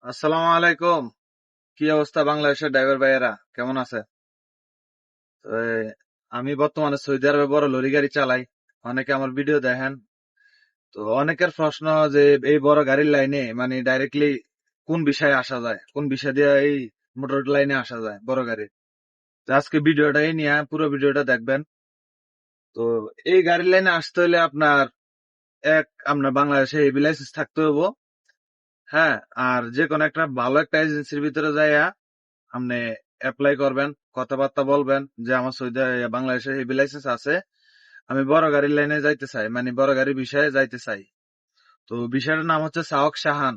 আসসালামু আলাইকুম। কি অবস্থা বাংলাদেশের ড্রাইভার ভাইয়েরা কেমন আছে? তো, আমি বর্তমানে সৌদি আরবে বড় লরি গাড়ি চালাই। অনেকে আমার ভিডিও দেখেন। তো অনেকের প্রশ্ন যে এই বড় গাড়ির লাইনে মানে ডাইরেক্টলি কোন বিষয়ে আসা যায়, কোন বিষয় দিয়ে এই মোটর লাইনে আসা যায় বড় গাড়ি। তো আজকে ভিডিওটাই নিয়ে পুরো ভিডিওটা দেখবেন। তো এই গাড়ির লাইনে আসতে হলে আপনার বাংলাদেশে হেভি লাইসেন্স থাকতে হবে। হ্যাঁ, আর যে কোনো একটা ভালো একটা এজেন্সির ভিতরে যাইয়া আপনি অ্যাপ্লাই করবেন, কথাবার্তা বলবেন যে আমার বাংলাদেশে হেভি লাইসেন্স আছে, আমি বড় গাড়ির লাইনে যাইতে চাই, মানে বড় গাড়ির বিষয়ে যাইতে চাই। তো বিষয়টার নাম হচ্ছে সাওক সাহান।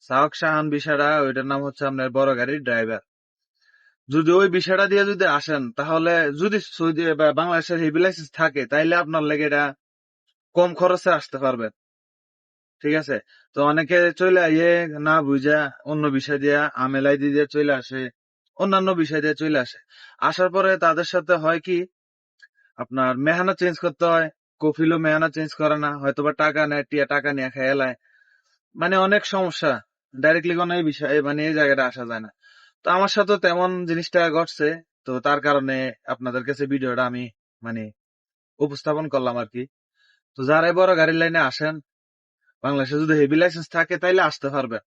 সাওক সাহান বিষয়টা, ওইটার নাম হচ্ছে আপনার বড় গাড়ির ড্রাইভার। যদি ওই বিষয়টা দিয়ে যদি আসেন, তাহলে যদি সৌদি বা বাংলাদেশের হেভি লাইসেন্স থাকে, তাইলে আপনার লেগে এটা কম খরচে আসতে পারবেন। ঠিক আছে? তো অনেকে চলে আইয়ে না বুঝা অন্য বিষয় দিয়া আমেলাই দিয়ে চলে আসে, অন্যান্য বিষয় দিয়ে চলে আসে। আসার পরে তাদের সাথে হয় কি, আপনার মেহানা চেঞ্জ করতে হয়, কফিলও মেহানা চেঞ্জ করে না, হয়তোবা টাকা নেয়, টাকা নিয়ে খেয়ে। মানে অনেক সমস্যা। ডাইরেক্টলি কোনো এই বিষয়ে মানে এই জায়গাটা আসা যায় না। তো আমার সাথে তেমন জিনিসটা ঘটছে। তো তার কারণে আপনাদের কাছে ভিডিওটা আমি মানে উপস্থাপন করলাম আর কি। তো যারাই বড় গাড়ির লাইনে আসেন, বাংলাদেশে যদি হেভি লাইসেন্স থাকে তাইলে আসতে পারবেন।